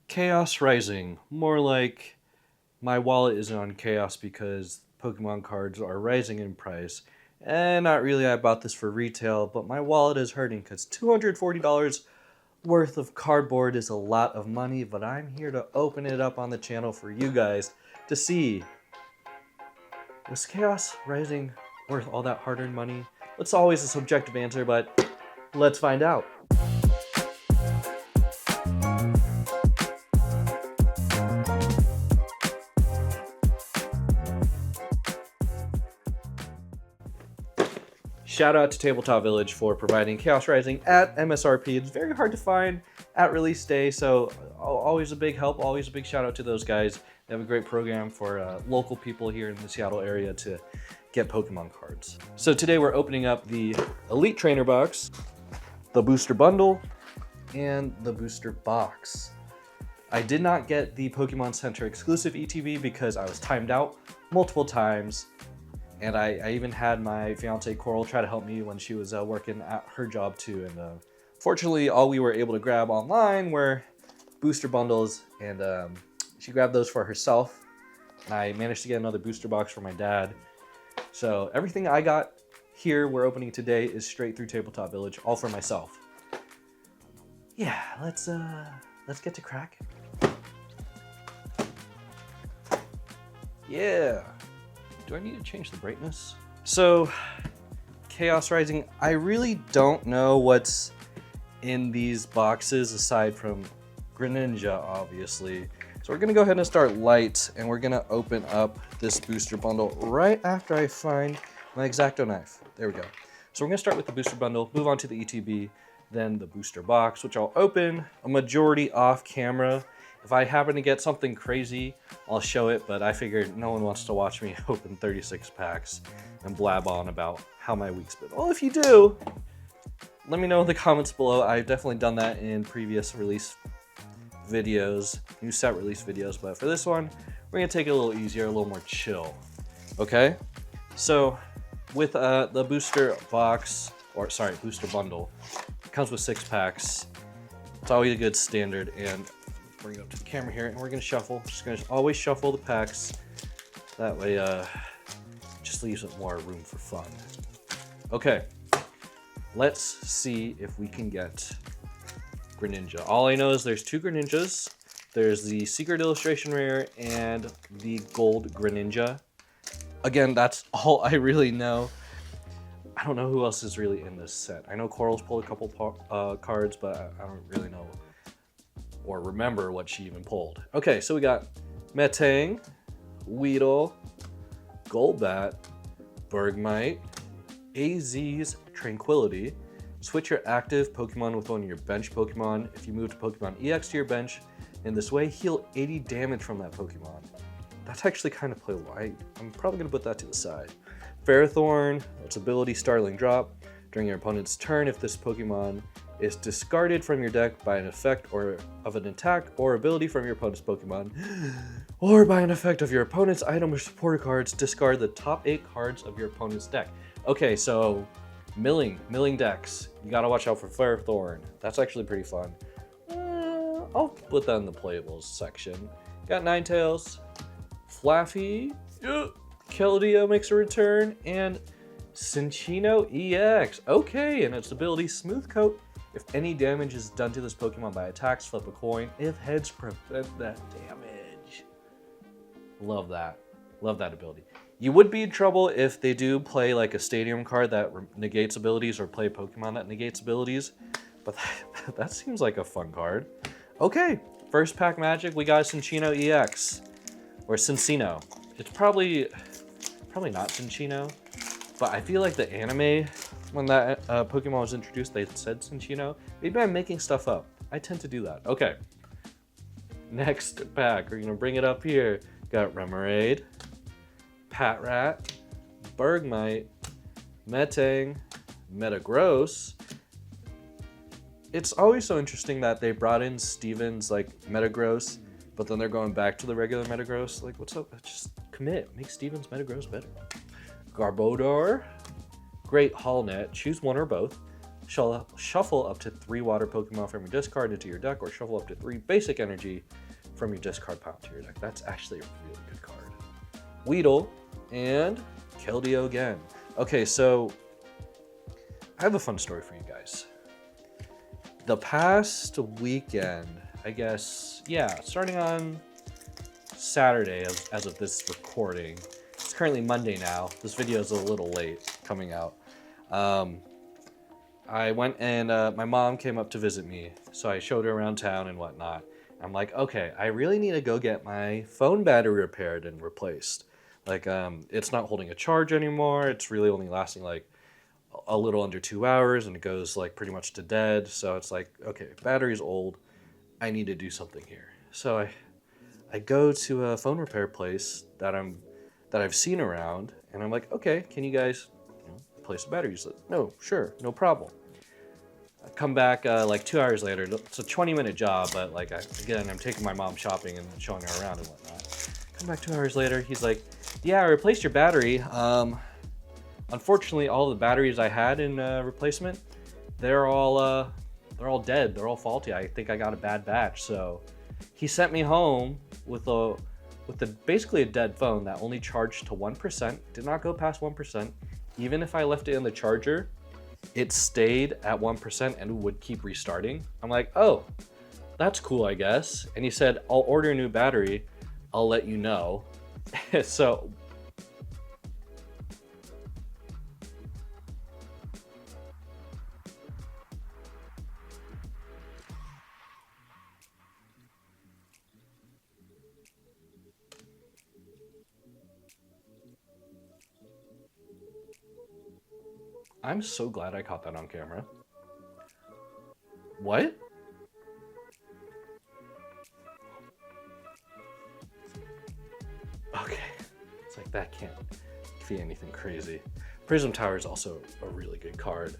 Chaos Rising. More like my wallet is on chaos because Pokemon cards are rising in price. And not really, I bought this for retail, but my wallet is hurting because $240 worth of cardboard is a lot of money, but I'm here to open it up on the channel for you guys to see. Was Chaos Rising worth all that hard-earned money? It's always a subjective answer, but let's find out. Shout out to Tabletop Village for providing Chaos Rising at MSRP. It's very hard to find at release day, so always a big help, always a big shout out to those guys. They have a great program for local people here in the Seattle area to get Pokemon cards. So today we're opening up the Elite Trainer box, the booster bundle, and the booster box. I did not get the Pokemon Center exclusive ETB because I was timed out multiple times. And I even had my fiance Coral try to help me when she was working at her job too. And fortunately, all we were able to grab online were booster bundles, and she grabbed those for herself. And I managed to get another booster box for my dad. So everything I got here we're opening today is straight through Tabletop Village, all for myself. Yeah, let's get to cracking. Yeah. Do I need to change the brightness? So, Chaos Rising, I really don't know what's in these boxes aside from Greninja, obviously. So we're gonna go ahead and start light, and we're gonna open up this booster bundle right after I find my X-Acto knife. There we go. So we're gonna start with the booster bundle, move on to the ETB, then the booster box, which I'll open a majority off camera. If I happen to get something crazy, I'll show it, but I figured no one wants to watch me open 36 packs and blab on about how my week's been. Well, if you do, let me know in the comments below. I've definitely done that in previous release videos, new set release videos, but for this one, we're gonna take it a little easier, a little more chill, okay? So, with the booster box, or sorry, booster bundle, it comes with 6 packs. It's always a good standard, and bring it up to the camera here, and we're gonna shuffle. Just gonna always shuffle the packs. That way, just leaves it more room for fun. Okay, let's see if we can get Greninja. All I know is there's 2 Greninjas. There's the Secret Illustration Rare and the Gold Greninja. Again, that's all I really know. I don't know who else is really in this set. I know Coral's pulled a couple cards, but I don't really know or remember what she even pulled. Okay, so we got Metang, Weedle, Golbat, Bergmite, AZ's Tranquility. Switch your active Pokemon with one of your bench Pokemon. If you move to Pokemon EX to your bench, in this way, heal 80 damage from that Pokemon. That's actually kind of playable. I'm probably gonna put that to the side. Ferrothorn, its ability Starling Drop. During your opponent's turn, if this Pokemon is discarded from your deck by an effect or of an attack or ability from your opponent's Pokemon, or by an effect of your opponent's item or supporter cards, discard the top 8 cards of your opponent's deck. Okay, so milling decks. You gotta watch out for Ferrothorn. That's actually pretty fun. I'll put that in the playables section. Got Ninetales, Flaffy, Keldeo makes a return, and Cinccino EX. Okay, and its ability Smooth Coat. If any damage is done to this Pokemon by attacks, flip a coin. If heads, prevent that damage. Love that. Love that ability. You would be in trouble if they do play like a stadium card that negates abilities or play a Pokemon that negates abilities, but that seems like a fun card. Okay, first pack magic, we got Cinccino EX, or Cinccino. It's probably not Cinccino, but I feel like the anime, when that Pokemon was introduced, they said Cinccino. Maybe I'm making stuff up. I tend to do that. Okay. Next pack, we're gonna bring it up here. Got Remoraid, Patrat, Bergmite, Metang, Metagross. It's always so interesting that they brought in Steven's like Metagross, but then they're going back to the regular Metagross. Like, what's up? Just commit. Make Steven's Metagross better. Garbodor, Great Hallnet, choose one or both. Shuffle up to 3 water Pokemon from your discard into your deck, or shuffle up to 3 basic energy from your discard pile to your deck. That's actually a really good card. Weedle and Keldeo again. Okay, so I have a fun story for you guys. The past weekend, I guess, yeah, starting on Saturday as of this recording. It's currently Monday now. This video is a little late coming out. I went and my mom came up to visit me, so I showed her around town and whatnot. I'm like, okay, I really need to go get my phone battery repaired and replaced. Like, it's not holding a charge anymore. It's really only lasting like a little under 2 hours, and it goes like pretty much to dead. So it's like, okay, battery's old. I need to do something here. So I go to a phone repair place that I've seen around, and I'm like, okay, can you guys replace the batteries? No, sure, no problem. I come back like 2 hours later. It's a 20-minute job, but like again, I'm taking my mom shopping and showing her around and whatnot. Come back 2 hours later, he's like, yeah, I replaced your battery. Unfortunately, all the batteries I had in replacement, they're all dead. They're all faulty. I think I got a bad batch. So he sent me home with basically a dead phone that only charged to 1%. Did not go past 1%. Even if I left it in the charger, it stayed at 1% and would keep restarting. I'm like, oh, that's cool, I guess. And he said, I'll order a new battery. I'll let you know. So I'm so glad I caught that on camera. What? Okay. It's like that can't be anything crazy. Prism Tower is also a really good card.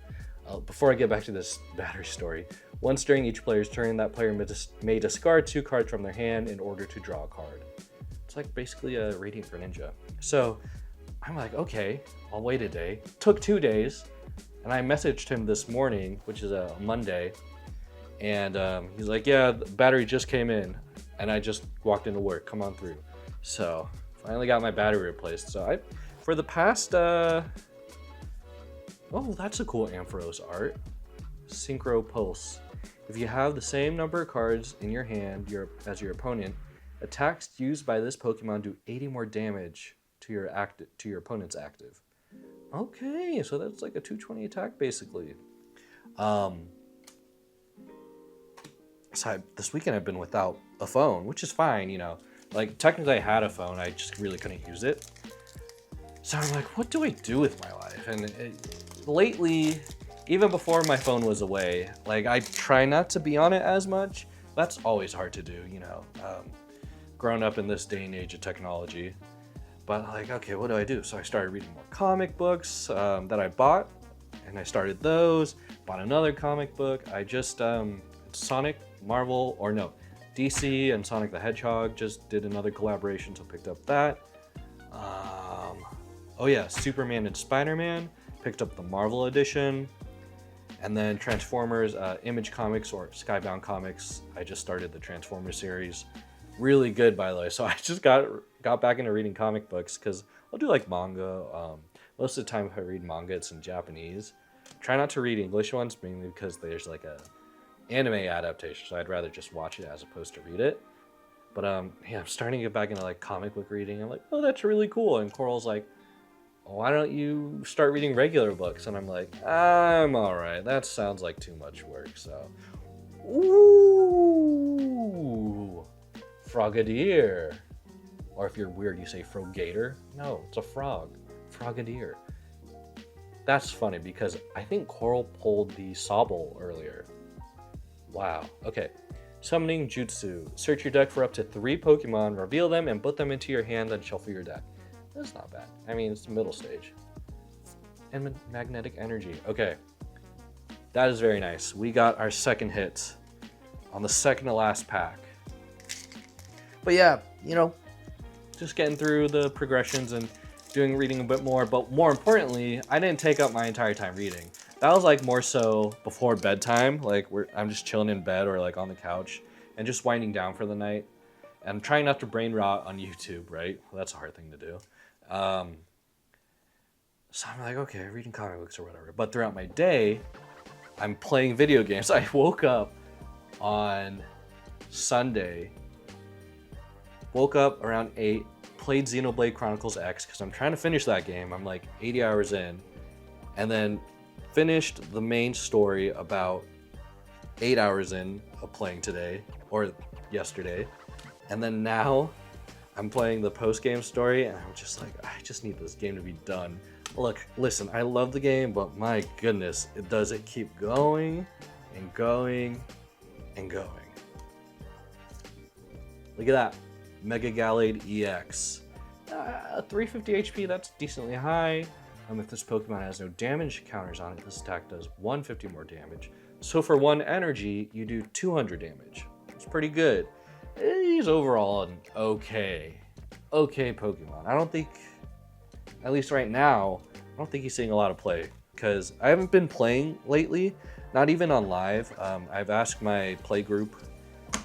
Before I get back to this battery story, once during each player's turn, that player may discard 2 cards from their hand in order to draw a card. It's like basically a Radiant Greninja. So I'm like, okay, I'll wait a day. Took 2 days, and I messaged him this morning, which is a Monday, and he's like, yeah, the battery just came in, and I just walked into work, come on through. So finally got my battery replaced. So for the past, oh, that's a cool Ampharos art. Synchro Pulse. If you have the same number of cards in your hand as your opponent, attacks used by this Pokemon do 80 more damage to your opponent's active. Okay, so that's like a 220 attack basically. So this weekend I've been without a phone, which is fine, you know. Like technically I had a phone, I just really couldn't use it. So I'm like, what do I do with my life? And lately, even before my phone was away, like I try not to be on it as much. That's always hard to do, you know, growing up in this day and age of technology. But like, okay, what do I do? So I started reading more comic books that I bought, and I started those, bought another comic book. I just, Sonic, Marvel, or no, DC and Sonic the Hedgehog just did another collaboration, so picked up that. Oh yeah, Superman and Spider-Man, picked up the Marvel edition. And then Transformers, Image Comics or Skybound Comics. I just started the Transformers series. Really good, by the way. So I just got back into reading comic books because I'll do like manga. Most of the time if I read manga, it's in Japanese. Try not to read English ones, mainly because there's like a anime adaptation, so I'd rather just watch it as opposed to read it. But yeah, I'm starting to get back into like comic book reading. I'm like, oh, that's really cool. And Coral's like, why don't you start reading regular books? And I'm like, I'm all right. That sounds like too much work. So, ooh, Frogadier. Or if you're weird, you say Frogator. No, it's a frog. Frogadier. That's funny because I think Coral pulled the Sobble earlier. Wow. Okay. Summoning Jutsu. Search your deck for up to 3 Pokemon, reveal them, and put them into your hand, then shuffle your deck. That's not bad. I mean, it's the middle stage. And magnetic energy. Okay. That is very nice. We got our second hit on the second to last pack. But yeah, you know, just getting through the progressions and reading a bit more. But more importantly, I didn't take up my entire time reading. That was like more so before bedtime. Like I'm just chilling in bed or like on the couch and just winding down for the night. And I'm trying not to brain rot on YouTube, right? Well, that's a hard thing to do. So I'm like, okay, reading comic books or whatever. But throughout my day, I'm playing video games. I woke up on Sunday, woke up around 8, played Xenoblade Chronicles X because I'm trying to finish that game. I'm like 80 hours in, and then finished the main story about 8 hours in of playing today or yesterday. And then now I'm playing the post-game story, and I'm just like, I just need this game to be done. Look, listen, I love the game, but my goodness, it keep going and going and going. Look at that, Mega Gallade EX. 350 HP, that's decently high. If this Pokemon has no damage counters on it, this attack does 150 more damage. So for 1 energy, you do 200 damage. It's pretty good. He's overall an okay Pokemon. I don't think, at least right now, I don't think he's seeing a lot of play because I haven't been playing lately, not even on live. I've asked my play group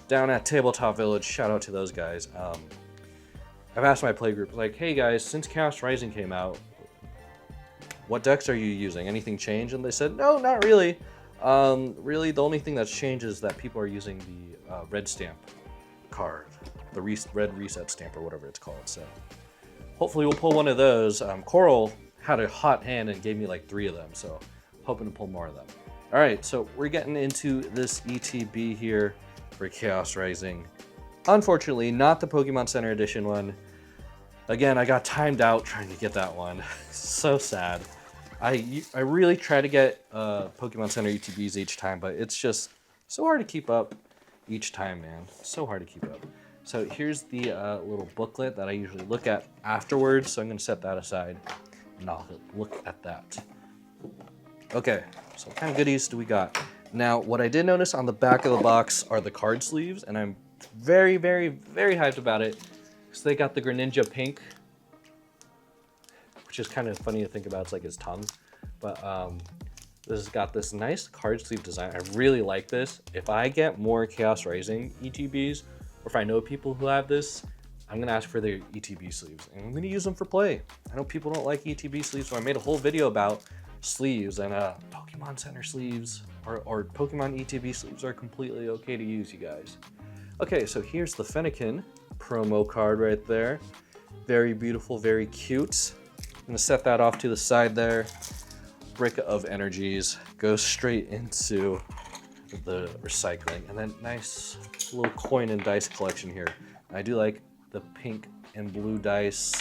down at Tabletop Village, shout out to those guys. I've asked my play group, like, hey guys, since Chaos Rising came out, what decks are you using? Anything change? And they said, no, not really. Really, the only thing that's changed is that people are using the red stamp card, the red reset stamp or whatever it's called. So hopefully we'll pull one of those. Coral had a hot hand and gave me like 3 of them, so hoping to pull more of them. All right, so we're getting into this ETB here for Chaos Rising. Unfortunately, not the Pokemon Center Edition one. Again, I got timed out trying to get that one. So sad. I really try to get Pokemon Center ETBs each time, but it's just so hard to keep up each time, man. So hard to keep up. So here's the little booklet that I usually look at afterwards, so I'm going to set that aside and I'll look at that. Okay, so what kind of goodies do we got? Now, what I did notice on the back of the box are the card sleeves, and I'm very, very, very hyped about it. So they got the Greninja pink, which is kind of funny to think about. It's like his tongue. But this has got this nice card sleeve design. I really like this. If I get more Chaos Rising ETBs, or if I know people who have this, I'm going to ask for their ETB sleeves. And I'm going to use them for play. I know people don't like ETB sleeves, so I made a whole video about sleeves, and Pokemon Center sleeves or Pokemon ETB sleeves are completely okay to use, you guys. Okay, so here's the Fennekin promo card right there. Very beautiful, very cute. I'm gonna set that off to the side there. Brick of Energies goes straight into the recycling. And then nice little coin and dice collection here. I do like the pink and blue dice.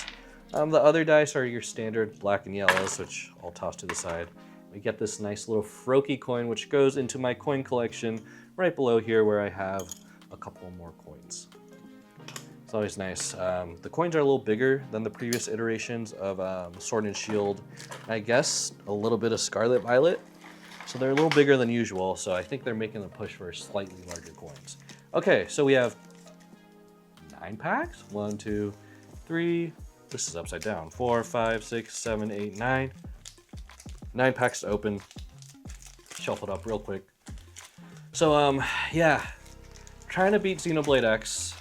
The other dice are your standard black and yellows, which I'll toss to the side. We get this nice little Froakie coin, which goes into my coin collection right below here where I have a couple more coins. It's always nice. The coins are a little bigger than the previous iterations of Sword and Shield. I guess a little bit of Scarlet Violet. So they're a little bigger than usual, so I think they're making the push for slightly larger coins. Okay, so we have 9 packs. 1, 2, 3. This is upside down. 4, 5, 6, 7, 8, 9. 9 packs to open. Shuffle it up real quick. So, yeah. Trying to beat Xenoblade X.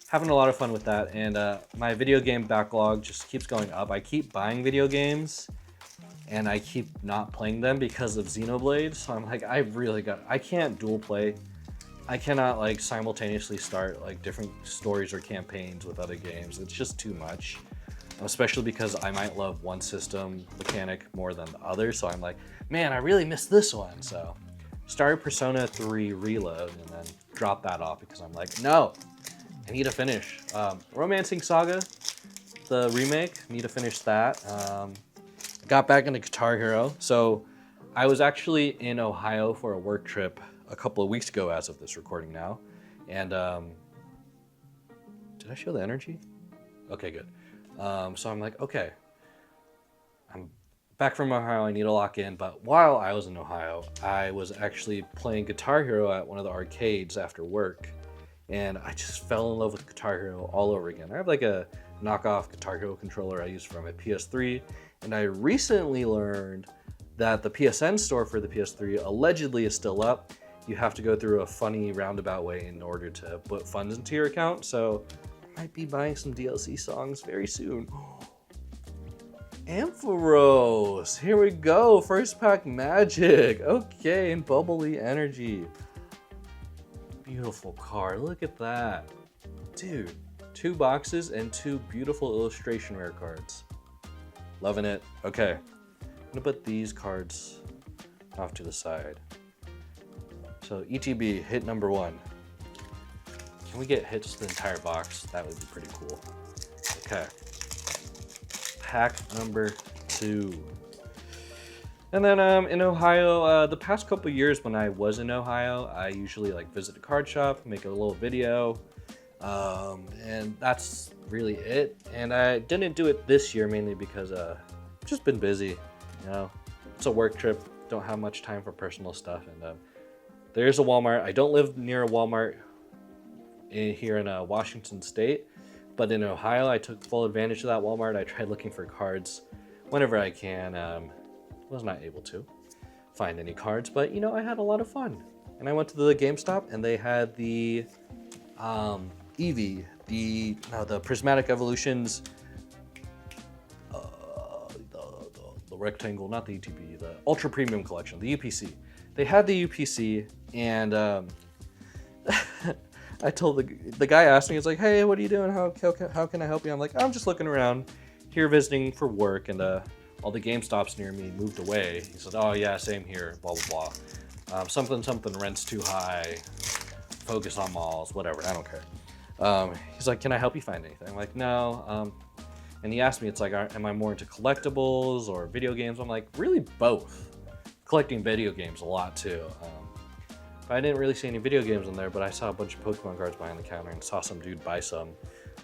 Having a lot of fun with that. And my video game backlog just keeps going up. I keep buying video games, and I keep not playing them because of Xenoblade. So I'm like, I can't dual play. I cannot like simultaneously start like different stories or campaigns with other games. It's just too much. Especially because I might love one system mechanic more than the other. So I'm like, man, I really missed this one. So started Persona 3 Reload and then dropped that off because I'm like, no, I need to finish. Romancing Saga, the remake, need to finish that. Got back into Guitar Hero. So I was actually in Ohio for a work trip a couple of weeks ago as of this recording now. And did I show the energy? Okay, good. So I'm like, okay, I'm back from Ohio, I need to lock in. But while I was in Ohio, I was actually playing Guitar Hero at one of the arcades after work. And I just fell in love with Guitar Hero all over again. I have like a knockoff Guitar Hero controller I use for my PS3. And I recently learned that the PSN store for the PS3 allegedly is still up. You have to go through a funny roundabout way in order to put funds into your account. So I might be buying some DLC songs very soon. Ampharos, here we go. First pack magic. Okay, and bubbly energy. Beautiful card. Look at that. Dude, 2 boxes and 2 beautiful illustration rare cards. Loving it. Okay, I'm gonna put these cards off to the side. So ETB, hit number 1. Can we get hits the entire box? That would be pretty cool. Okay. Pack number 2. And then in Ohio, the past couple years when I was in Ohio, I usually like visit a card shop, make a little video, and that's really it. And I didn't do it this year mainly because I've just been busy, you know. It's a work trip, don't have much time for personal stuff. And there's a Walmart. I don't live near a Walmart here in Washington State, but in Ohio, I took full advantage of that Walmart. I tried looking for cards whenever I can. Was not able to find any cards, but you know, I had a lot of fun. And I went to the GameStop and they had the Eevee, the Prismatic Evolutions, the rectangle, not the ETB, the Ultra Premium Collection, the UPC. They had the UPC, and I told the guy asked me, he's like, hey, what are you doing? How can I help you? I'm like, I'm just looking around here visiting for work, and all the GameStops near me moved away. He said, oh yeah, same here, blah, blah, blah. Something rent's too high, focus on malls, whatever, I don't care. He's like, can I help you find anything? I'm like, no. And he asked me, it's like, am I more into collectibles or video games? I'm like, really both. Collecting video games a lot too. But I didn't really see any video games in there, but I saw a bunch of Pokemon cards behind the counter and saw some dude buy some.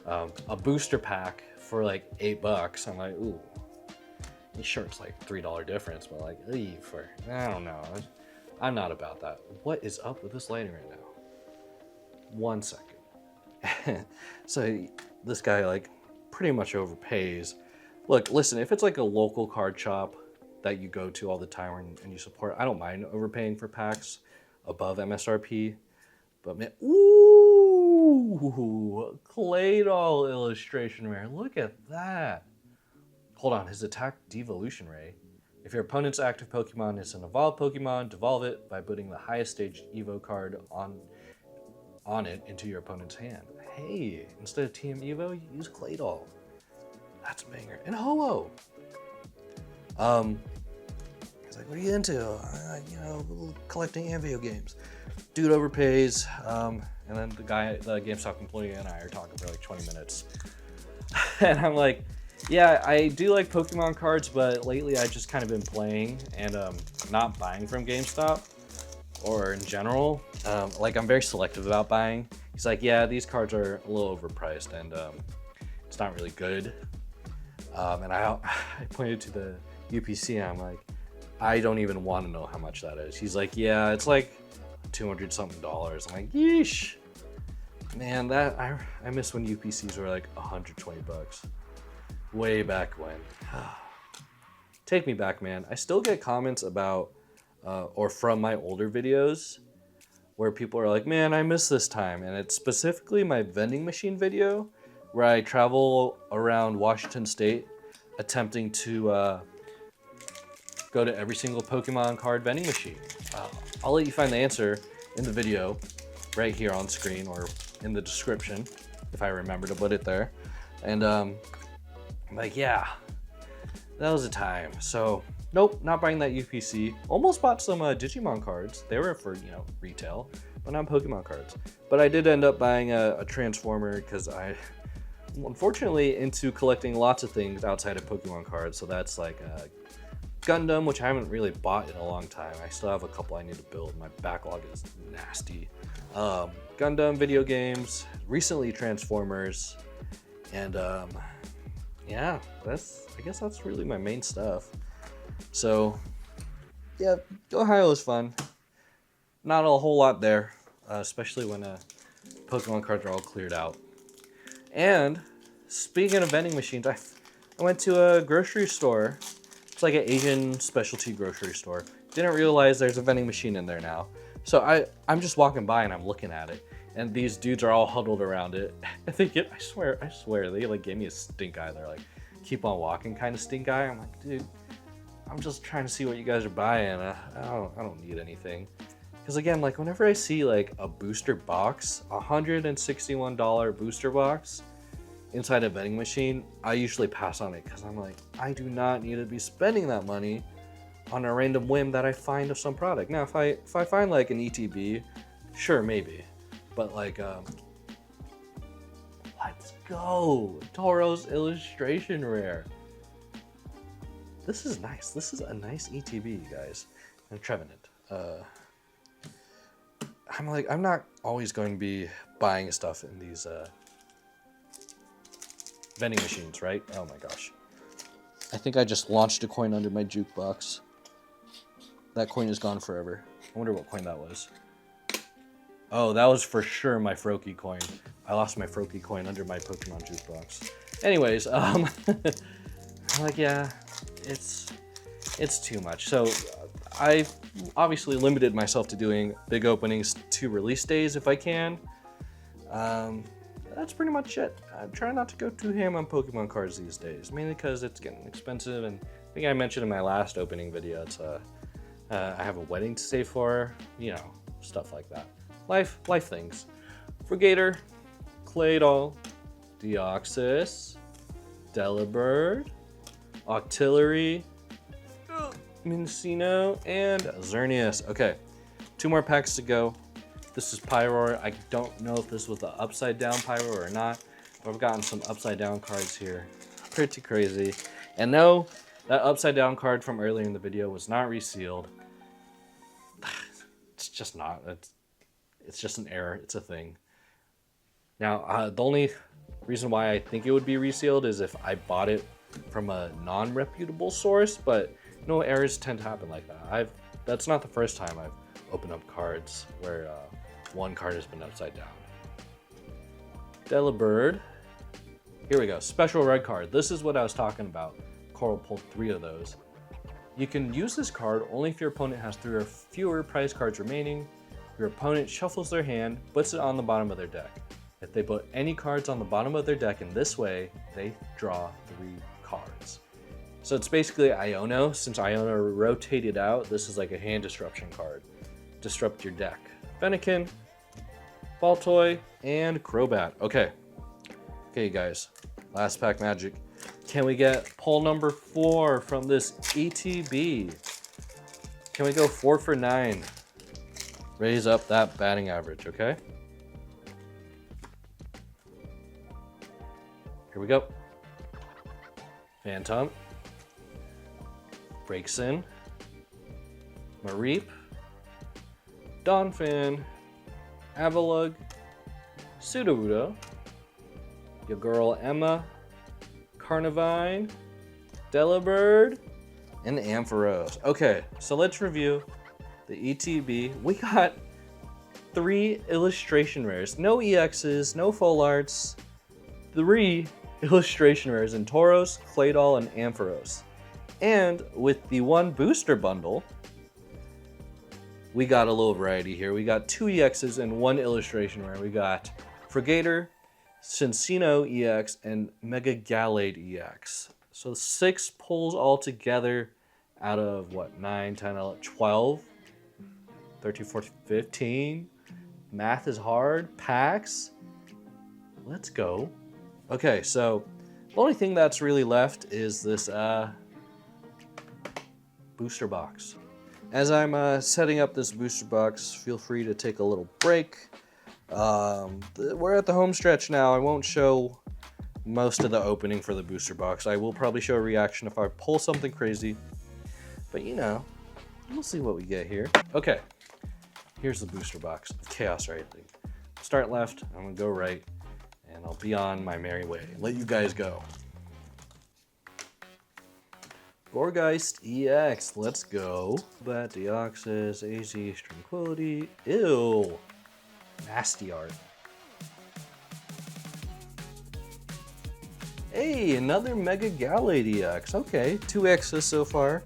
A booster pack for like $8. I'm like, ooh. Sure, it's like $3 difference, but like, I don't know. I'm not about that. What is up with this lighting right now? 1 second. So this guy like pretty much overpays. Look, listen, if it's like a local card shop that you go to all the time and you support, I don't mind overpaying for packs above MSRP. But man, ooh, Claydol illustration rare. Look at that. Hold on, his attack devolution ray. If your opponent's active Pokemon is an evolved Pokemon, devolve it by putting the highest stage Evo card on it into your opponent's hand. Hey, instead of TM Evo, you use Claydol. That's a banger. And Ho-Oh. He's like, what are you into? You know, collecting and video games. Dude overpays. And then the GameStop employee and I are talking for like 20 minutes. And I'm like, yeah, I do like Pokemon cards, but lately I've just kind of been playing and not buying from GameStop or in general. Like I'm very selective about buying. He's like, yeah, these cards are a little overpriced and it's not really good. And I pointed to the UPC and I'm like, I don't even want to know how much that is. He's like, yeah, it's like $200 something. I'm like, yeesh. Man, that I miss when UPCs were like $120. Way back when. Take me back, man. I still get comments about or from my older videos where people are like, man, I miss this time. And it's specifically my vending machine video where I travel around Washington State attempting to go to every single Pokemon card vending machine. I'll let you find the answer in the video right here on screen or in the description if I remember to put it there. And I'm like, yeah, that was a time. So nope, not buying that UPC. Almost bought some Digimon cards. They were for, you know, retail, but not Pokemon cards. But I did end up buying a Transformer because I'm unfortunately into collecting lots of things outside of Pokemon cards. So that's like Gundam, which I haven't really bought in a long time. I still have a couple I need to build. My backlog is nasty. Gundam video games, recently Transformers, and yeah, I guess that's really my main stuff. So yeah, Ohio is fun. Not a whole lot there, especially when Pokemon cards are all cleared out. And speaking of vending machines, I went to a grocery store It's like an Asian specialty grocery store. Didn't realize there's a vending machine in there now. So I'm just walking by and I'm looking at it, and these dudes are all huddled around it. I think I swear, they like gave me a stink eye. They're like, keep on walking kind of stink eye. I'm like, dude, I'm just trying to see what you guys are buying. I don't need anything. Because again, like whenever I see like a booster box, $161 booster box inside a vending machine, I usually pass on it because I'm like, I do not need to be spending that money on a random whim that I find of some product. Now, if I find like an ETB, sure, maybe. But like, let's go. Toro's illustration rare. This is nice. This is a nice ETB, you guys. And Trevenant. I'm not always going to be buying stuff in these vending machines, right? Oh my gosh. I think I just launched a coin under my jukebox. That coin is gone forever. I wonder what coin that was. Oh, that was for sure my Froakie coin. I lost my Froakie coin under my Pokemon jukebox. Anyways, I'm like, yeah, it's too much. So I've obviously limited myself to doing big openings to release days if I can. That's pretty much it. I try not to go too ham on Pokemon cards these days, mainly because it's getting expensive, and I think I mentioned in my last opening video, it's I have a wedding to save for, you know, stuff like that. Life things. Frigator, Claydol, Deoxys, Delibird, Octillery, Mincino, and Xerneas. Okay, 2 more packs to go. This is Pyroar. I don't know if this was the upside down Pyroar or not, but I've gotten some upside down cards here. Pretty crazy. And no, that upside down card from earlier in the video was not resealed. It's just not. It's just an error. It's a thing. Now, the only reason why I think it would be resealed is if I bought it from a non-reputable source, but no, errors tend to happen like that. That's not the first time I've opened up cards where one card has been upside down. Delibird. Here we go. Special red card. This is what I was talking about. Coral pulled 3 of those. You can use this card only if your opponent has 3 or fewer prize cards remaining. Your opponent shuffles their hand, puts it on the bottom of their deck. If they put any cards on the bottom of their deck in this way, they draw 3 cards. So it's basically Iono. Since Iono rotated out, this is like a hand disruption card. Disrupt your deck. Fennekin, Baltoy, and Crobat. Okay, you guys. Last pack magic. Can we get pull number 4 from this ETB? Can we go 4 for 9? Raise up that batting average, okay? Here we go. Phantom. Breaks in. Mareep. Donphan. Avalugg. Sudowoodo. Your girl Emma. Carnivine. Delibird. And Ampharos. Okay, so let's review the ETB. We got 3 illustration rares. No EXs, no full arts. 3 illustration rares in Tauros, Claydol, and Ampharos. And with the 1 booster bundle, we got a little variety here. We got 2 EXs and 1 illustration rare. We got Frigator, Cincino EX, and Mega Gallade EX. So 6 pulls all together out of what, 9, 10, 11, 12, 13, 14, 15. Math is hard. Packs. Let's go. Okay, so the only thing that's really left is this booster box. As I'm setting up this booster box, feel free to take a little break. We're at the home stretch now. I won't show most of the opening for the booster box. I will probably show a reaction if I pull something crazy. But you know, we'll see what we get here. Okay, here's the booster box of Chaos Rising. Start left, I'm gonna go right, and I'll be on my merry way. Let you guys go. Gourgeist EX, let's go. Bat, Deoxys, AZ, Tranquility. Ew. Nasty art. Hey, another Mega Gallade EX. Okay, 2 X's so far.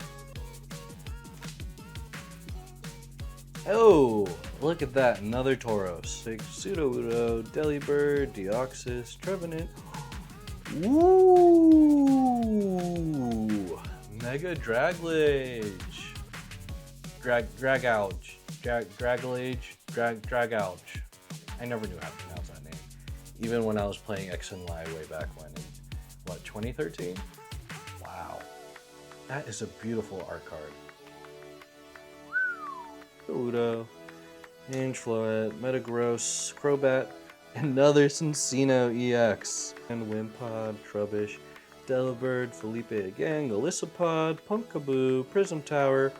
Oh, look at that, another Tauros. Shoutout, Delibird, Deoxys, Trevenant. Ooh, Mega Draglage. Dragouch. Dragouch. I never knew how to pronounce that name. Even when I was playing X and Y way back when, in, what, 2013? Wow. That is a beautiful art card. Udo, Angefloet, Metagross, Crobat, another Cincino EX, and Wimpod, Trubbish, Delibird, Felipe again, Golisopod, Pumpkaboo, Prism Tower.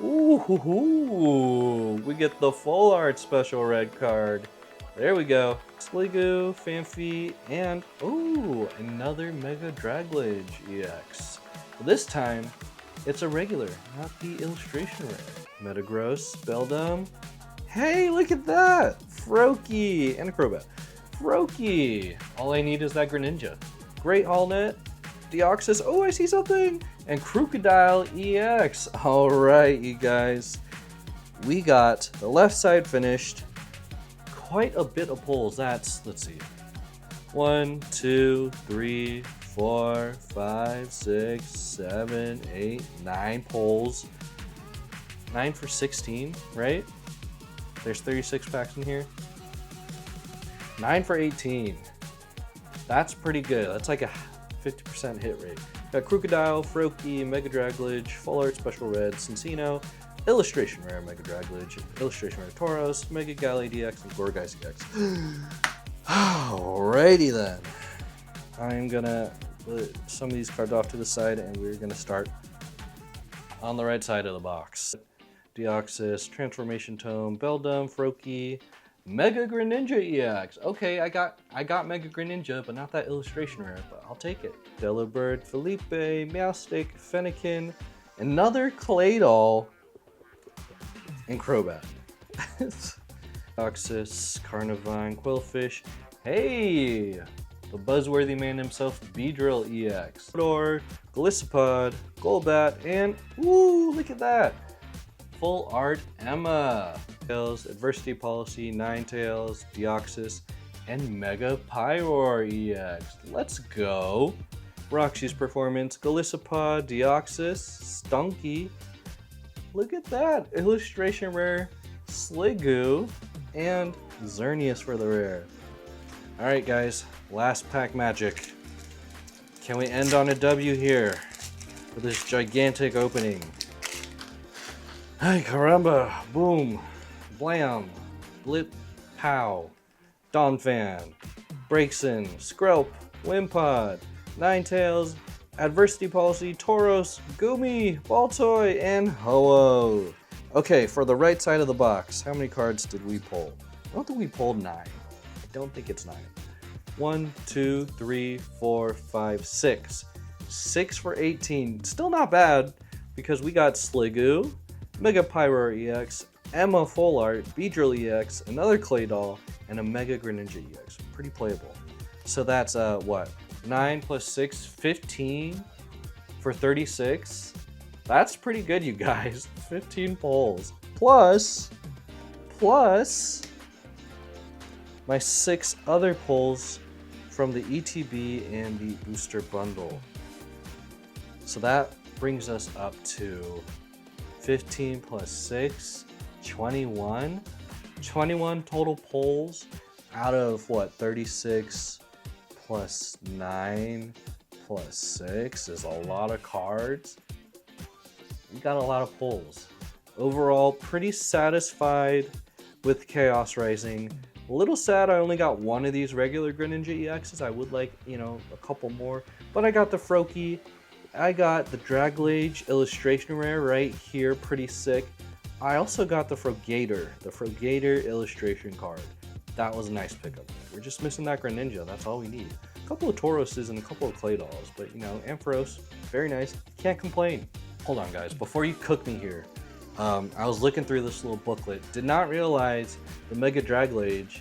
Ooh, we get the full art special red card. There we go. Sliggoo, Fanfi, and ooh, another Mega Draglage EX. This time, it's a regular, not the illustration rare. Metagross, Beldum. Hey, look at that! Froakie and a Crobat. Froakie! All I need is that Greninja. Great Allnet. Deoxys. Oh, I see something! And Crocodile EX. Alright, you guys. We got the left side finished. Quite a bit of pulls. That's, let's see. 1, 2, 3, 4, 5, 6, 7, 8, 9 pulls. 9 for 16, right? There's 36 packs in here. 9 for 18. That's pretty good. That's like a 50% hit rate. Got Crocodile, Froakie, Mega Draglage, Full Art Special Red, Cincino, Illustration Rare Mega Draglage, Illustration Rare Tauros, Mega Gallade EX, and Gourgeist EX. Alrighty then. I'm gonna put some of these cards off to the side and we're gonna start on the right side of the box. Deoxys, Transformation Tome, Beldum, Froakie, Mega Greninja EX. Okay, I got Mega Greninja, but not that illustration rare, but I'll take it. Delibird, Felipe, Meowstic, Fennekin, another Claydol, and Crobat. Deoxys, Carnivine, Quillfish. Hey! The buzzworthy man himself, Beedrill EX. Door, Golisopod, Golbat, and ooh, look at that! Full Art Emma. Tails, Adversity Policy, Ninetales, Deoxys, and Mega Pyroar EX. Let's go. Roxy's Performance, Golisopod, Deoxys, Stunky. Look at that. Illustration Rare, Sliggoo, and Xerneas for the rare. Alright guys, last pack magic. Can we end on a W here for this gigantic opening? Hey, caramba, boom, blam, blip, pow, Donphan, Braixen, Skrelp, Wimpod, Ninetales, Adversity Policy, Tauros, Goomy, Baltoy, and Ho-Oh. Okay, for the right side of the box, how many cards did we pull? I don't think we pulled 9. I don't think it's 9. 1, 2, 3, 4, 5, 6. 6 for 18. Still not bad, because we got Sliggoo, Mega Pyroar EX, Emma Full Art, Beedrill EX, another Claydol, and a Mega Greninja EX. Pretty playable. So that's, what? 9 plus 6, 15 for 36. That's pretty good, you guys. 15 pulls. Plus my 6 other pulls from the ETB and the booster bundle. So that brings us up to 15 plus 6, 21. 21 total pulls out of what, 36 plus 9 plus 6 is a lot of cards. We got a lot of pulls. Overall, pretty satisfied with Chaos Rising. A little sad I only got one of these regular Greninja EXs. I would like, you know, a couple more. But I got the Froakie. I got the Draglage illustration rare right here, pretty sick. I also got the Frogator illustration card. That was a nice pickup. We're just missing that Greninja, that's all we need. A couple of Tauroses and a couple of Claydols, but you know, Ampharos, very nice, can't complain. Hold on guys, before you cook me here, I was looking through this little booklet, did not realize the Mega Draglage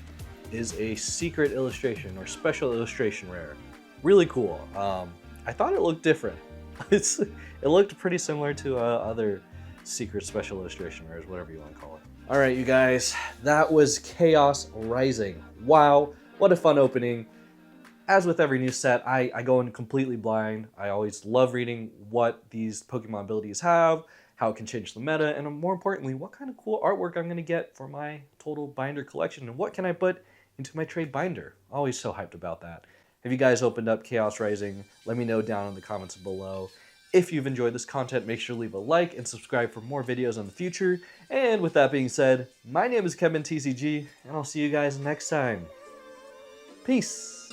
is a secret illustration or special illustration rare. Really cool. I thought it looked different. It looked pretty similar to other secret special illustration rares, whatever you want to call it. All right, you guys, that was Chaos Rising. Wow, what a fun opening. As with every new set, I go in completely blind. I always love reading what these Pokemon abilities have, how it can change the meta, and more importantly, what kind of cool artwork I'm going to get for my total binder collection, and what can I put into my trade binder. Always so hyped about that. Have you guys opened up Chaos Rising? Let me know down in the comments below. If you've enjoyed this content, make sure to leave a like and subscribe for more videos in the future. And with that being said, my name is KevinTCG, and I'll see you guys next time. Peace!